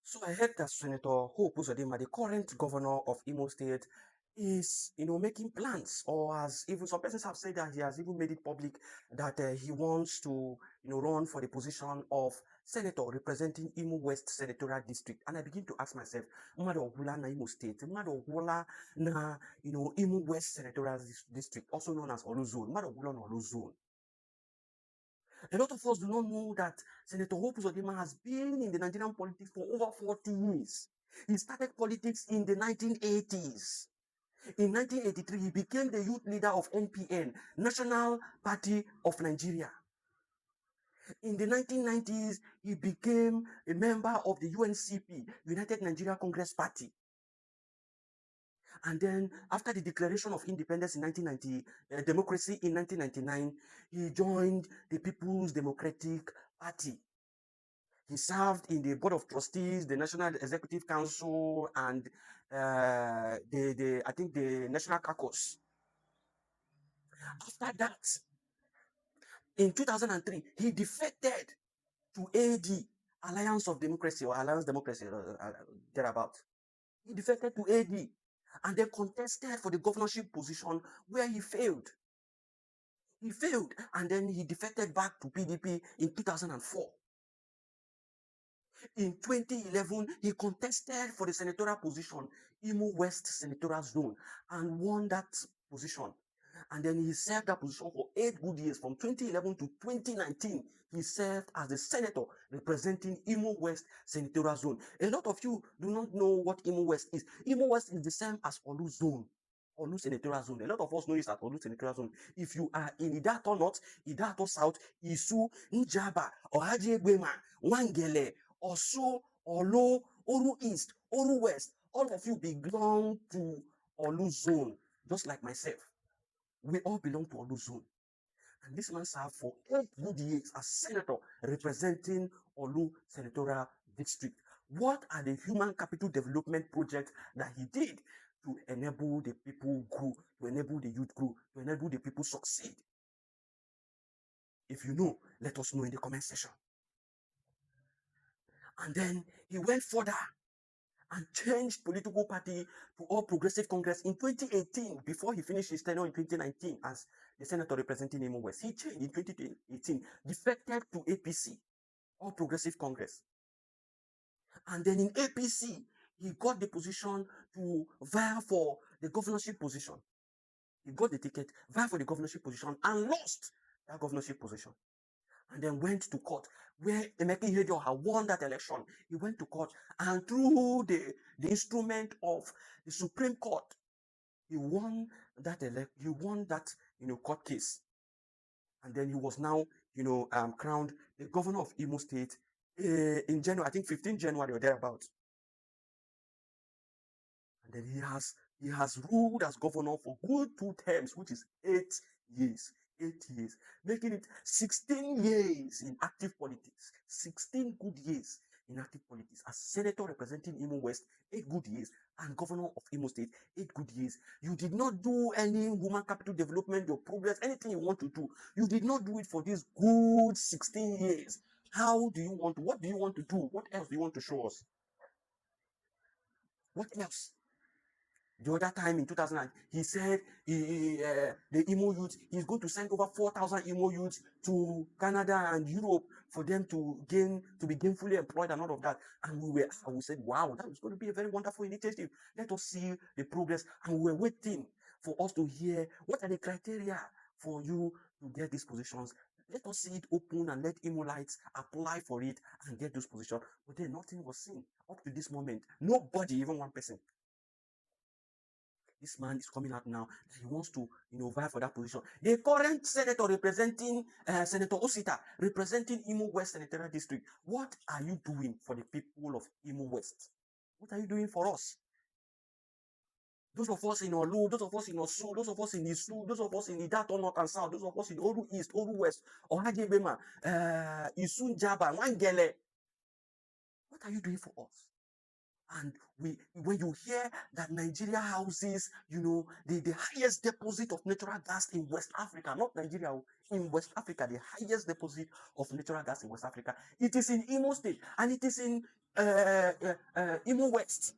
So I heard that Senator Hope Uzodinma, the current governor of Imo State, is, making plans, or has even some persons have said that he has even made it public that he wants to, run for the position of senator representing Imo West Senatorial District. And I begin to ask myself, Mado Ogula na Imo State, Mado Ogula na, Imo West Senatorial District, also known as Olu Zone, Mado Ogula na Olu Zone. A lot of us do not know that Senator Hope Uzodinma has been in the Nigerian politics for over 40 years. He started politics in the 1980s. In 1983, he became the youth leader of NPN, National Party of Nigeria. In the 1990s, he became a member of the UNCP, United Nigeria Congress Party. And then, after the declaration of independence in 1990, democracy in 1999, he joined the People's Democratic Party. He served in the Board of Trustees, the National Executive Council, and I think the National Caucus. After that, in 2003, he defected to AD, Alliance of Democracy, or Alliance Democracy, thereabout. He defected to AD and then contested for the governorship position where he failed. He failed, and then he defected back to PDP in 2004. In 2011, he contested for the senatorial position, Imo West Senatorial Zone, and won that position. And then he served that position for 8 good years. From 2011 to 2019, he served as the senator representing Imo West Senatorial Zone. A lot of you do not know what Imo West is. Imo West is the same as Olu Zone. Olu Senatorial Zone. A lot of us know it as Olu Senatorial Zone. If you are in Idato North, Idato South, Isu, Njaba, Ohajegbema, Wangele, Osu, Olo, Oru East, Oru West, all of you belong to Olu Zone, just like myself. We all belong to Olu Zone. And this man served for 8 good years as senator representing Olu Senatorial District. What are the human capital development projects that he did to enable the people grow, to enable the youth grow, to enable the people succeed? If you know, let us know in the comment section. And then he went further and changed political party to All Progressive Congress in 2018, before he finished his tenure in 2019 as the senator representing Imo West. He changed in 2018, defected to APC, All Progressive Congress. And then in APC, he got the position to vie for the governorship position. He got the ticket, vie for the governorship position, and lost that governorship position. And then went to court, where Emeka Ihedioha had won that election. He went to court, and through the instrument of the Supreme Court, he won that court case. And then he was now, crowned the governor of Imo State in January, I think 15 January or thereabouts. And then he has ruled as governor for good 2 terms, which is 8 years. 8 years, making it 16 years in active politics. 16 good years in active politics. As senator representing Imo West, 8 good years, and governor of Imo State, 8 good years. You did not do any human capital development, your progress, anything you want to do. You did not do it for these good 16 years. What do you want to do? What else do you want to show us? What else? The other time in 2000, he said the Imo youth, he's going to send over 4,000 Imo youths to Canada and Europe for them to be gainfully employed and all of that. And we said, wow, that is going to be a very wonderful initiative. Let us see the progress. And we were waiting for us to hear what are the criteria for you to get these positions. Let us see it open and let Imolites apply for it and get those positions. But then nothing was seen up to this moment. Nobody, even one person. This man is coming out now that he wants to, vie for that position. The current senator representing Senator Osita, representing Imo West Senatorial District. What are you doing for the people of Imo West? What are you doing for us? Those of us in Olu, those of us in Osu, those of us in Isu, those of us in Idato North and South, those of us in Oru East, Oru West, Ohagebema, Isun Jaba, Wangele. What are you doing for us? And when you hear that Nigeria houses, the highest deposit of natural gas in West Africa, not Nigeria, in West Africa, the highest deposit of natural gas in West Africa, it is in Imo State, and it is in Imo West,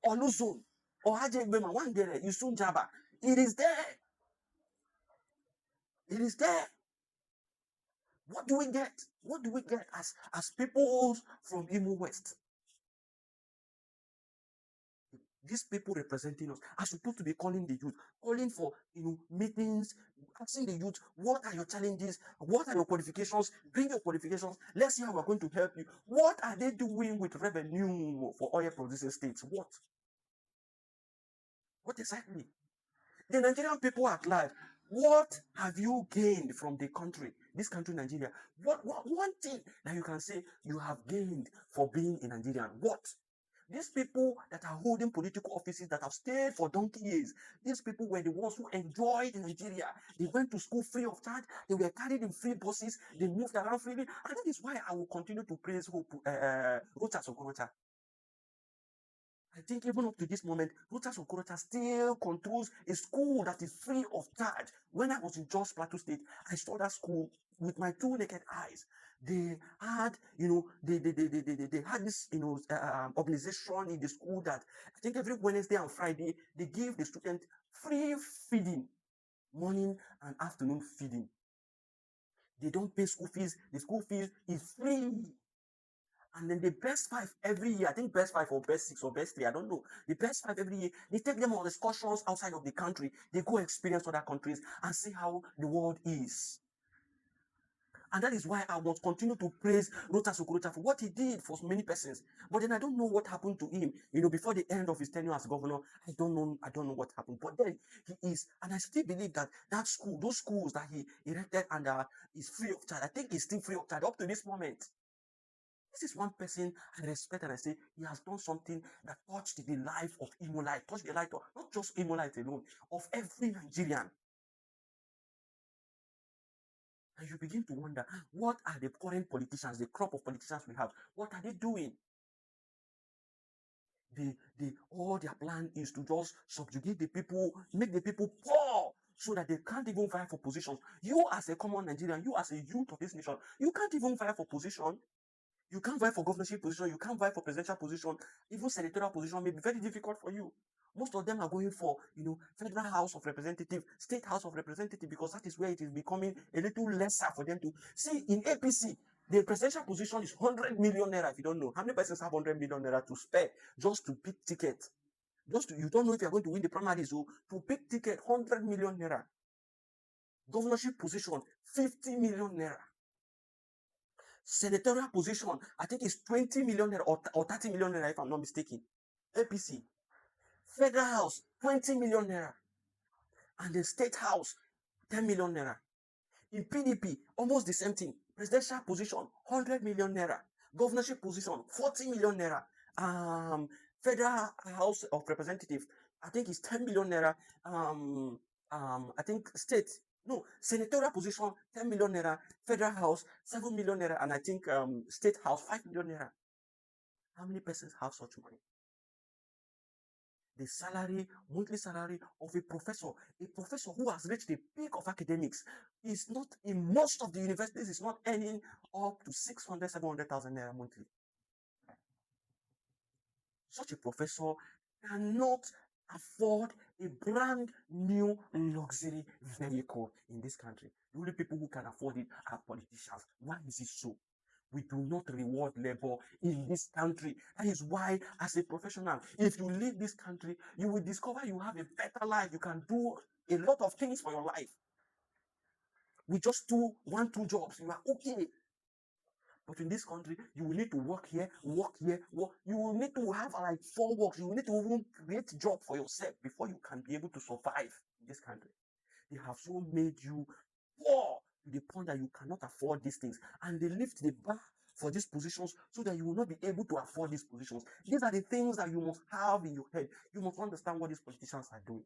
or Luzon, or Hajegbema, one day, Yusun Jaba. It is there. It is there. What do we get? What do we get as people from Imo West? These people representing us are supposed to be calling the youth, calling for meetings, asking the youth, what are your challenges, what are your qualifications, bring your qualifications, let's see how we're going to help you. What are they doing with revenue for oil producing states? What exactly? The Nigerian people at large, what have you gained from the country, this country, Nigeria? What one thing that you can say you have gained for being a Nigerian? What? These people that are holding political offices that have stayed for donkey years, these people were the ones who enjoyed Nigeria. They went to school free of charge. They were carried in free buses. They moved around freely. And that is why I will continue to praise Rochas Okorocha. I think even up to this moment, Rochas Okorocha still controls a school that is free of charge. When I was in Jos Plateau State, I saw that school with my two naked eyes. They had, they had this, organization in the school that I think every Wednesday and Friday they give the student free feeding, morning and afternoon feeding. They don't pay school fees. The school fees is free. And then the best five every year, I think best five or best six or best three, I don't know. The best five every year, they take them on excursions outside of the country. They go experience other countries and see how the world is. And that is why I must continue to praise Rochas Okorocha for what he did for many persons. But then I don't know what happened to him. Before the end of his tenure as governor, I don't know what happened. But then he is, and I still believe that school, those schools that he erected and is free of charge. I think he's still free of charge up to this moment. This is one person I respect, and I say he has done something that touched the life of Imolite, touched the life of not just Imolite alone, of every Nigerian. And you begin to wonder, what are the current politicians, the crop of politicians we have, what are they doing? All their plan is to just subjugate the people, make the people poor, so that they can't even vie for positions. You as a common Nigerian, you as a youth of this nation, you can't even vie for position. You can't vie for governorship position. You can't vie for presidential position. Even senatorial position may be very difficult for you. Most of them are going for, Federal House of Representative, State House of Representative, because that is where it is becoming a little lesser for them to see. In APC, the presidential position is 100 million naira. If you don't know, how many persons have 100 million naira to spare just to pick ticket? You don't know if you're going to win the primaries, so to pick ticket, 100 million naira. Governorship position, 50 million naira. Senatorial position, I think it's 20 million naira or 30 million naira, if I'm not mistaken. APC. Federal House, 20 million naira. And the State House, 10 million naira. In PDP, almost the same thing. Presidential position, 100 million naira. Governorship position, 40 million naira. Federal House of Representatives, I think it's 10 million naira. I think senatorial position, 10 million naira. Federal House, 7 million naira. And I think State House, 5 million naira. How many persons have such money? The monthly salary of a professor who has reached the peak of academics, is not, in most of the universities, is not earning up to 600, 700,000 naira monthly. Such a professor cannot afford a brand new luxury vehicle in this country. The only people who can afford it are politicians. Why is it so? We do not reward labor in this country. That is why, as a professional, if you leave this country, you will discover you have a better life. You can do a lot of things for your life. With just 2 jobs, you are okay. But in this country, you will need to work here, work here, work. You will need to have like 4 works. You will need to even create a job for yourself before you can be able to survive in this country. They have so made you poor to the point that you cannot afford these things. And they lift the bar for these positions so that you will not be able to afford these positions. These are the things that you must have in your head. You must understand what these politicians are doing.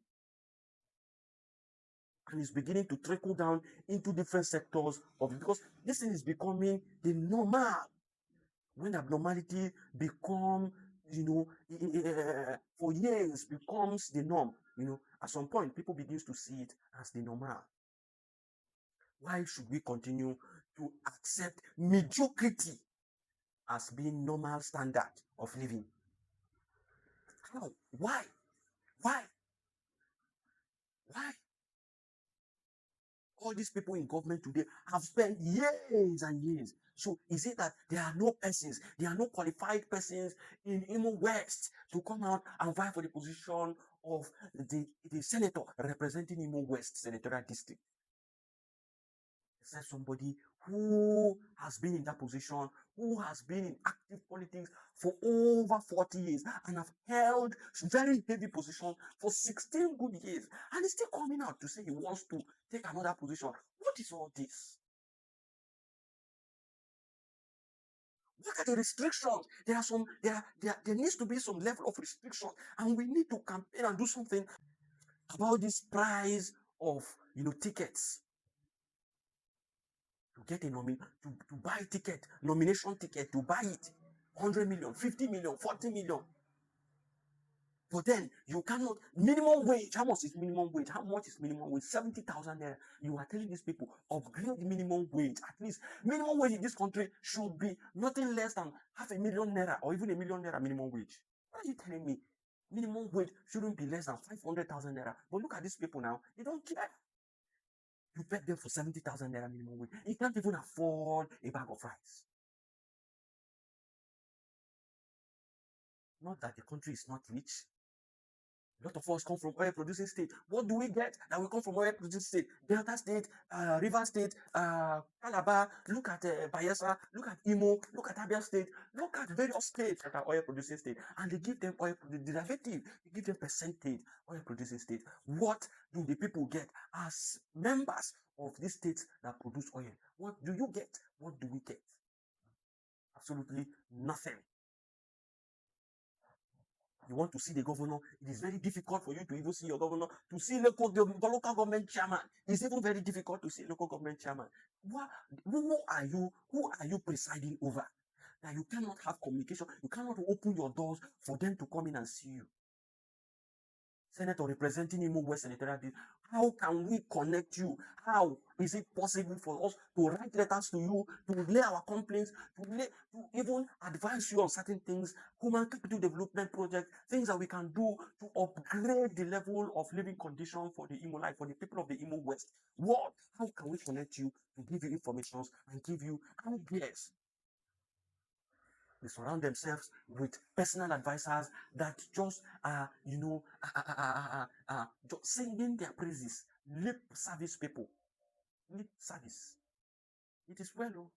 And it's beginning to trickle down into different sectors of it, because this thing is becoming the normal. When abnormality become for years becomes the norm. At some point, people begins to see it as the normal. Why should we continue to accept mediocrity as being normal standard of living? How? Why? Why? Why? All these people in government today have spent years and years. So is it that there are no persons, there are no qualified persons in Imo West to come out and vie for the position of the senator representing Imo West Senatorial District? Except somebody who has been in that position, who has been in active politics for over 40 years and have held very heavy position for 16 good years, and is still coming out to say he wants to take another position. What is all this? What are the restrictions? There needs to be some level of restriction, and we need to campaign and do something about this price of tickets. To get a to buy ticket, nomination ticket, to buy it, 100 million, 50 million, 40 million. But then you cannot, minimum wage, how much is minimum wage? How much is minimum wage? 70,000 naira. You are telling these people, upgrade minimum wage. At least minimum wage in this country should be nothing less than 500,000 naira or even 1,000,000 naira minimum wage. What are you telling me? Minimum wage shouldn't be less than 500,000 naira. But look at these people now, they don't care. You beg them for 70,000 naira minimum wage. You can't even afford a bag of rice. Not that the country is not rich. A lot of us come from oil producing state. What do we get that we come from oil producing state? Delta State, River State, Calabar, look at Bayelsa, look at Imo, look at Abia State, look at various states that are oil producing state. And they give them oil, the derivative, they give them percentage oil producing state. What do the people get as members of these states that produce oil? What do you get? What do we get? Absolutely nothing. You want to see the governor, it is very difficult for you to even see your governor. To see local government chairman, it's even very difficult to see local government chairman. Who are you presiding over? That you cannot have communication, you cannot open your doors for them to come in and see you. Senator representing Imo West Senatorial District. How can we connect you? How is it possible for us to write letters to you, to lay our complaints, to even advise you on certain things, human capital development projects, things that we can do to upgrade the level of living condition for the Imo life, for the people of the Imo West? What? How can we connect you to give you information and give you ideas? They surround themselves with personal advisors that just just singing their praises. Lip service people. Lip service. It is well,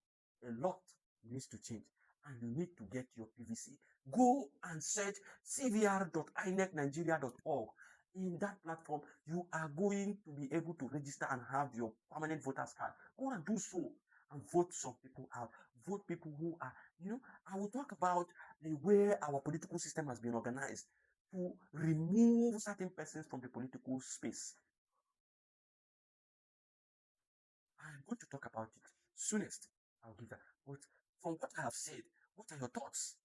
a lot needs to change, and you need to get your PVC. Go and search cvr.inecnigeria.org. In that platform, you are going to be able to register and have your permanent voters card. Go and do so and vote some people out. Vote people who are, I will talk about the way our political system has been organized to remove certain persons from the political space. I'm going to talk about it soonest. I'll give that. But from what I have said, what are your thoughts?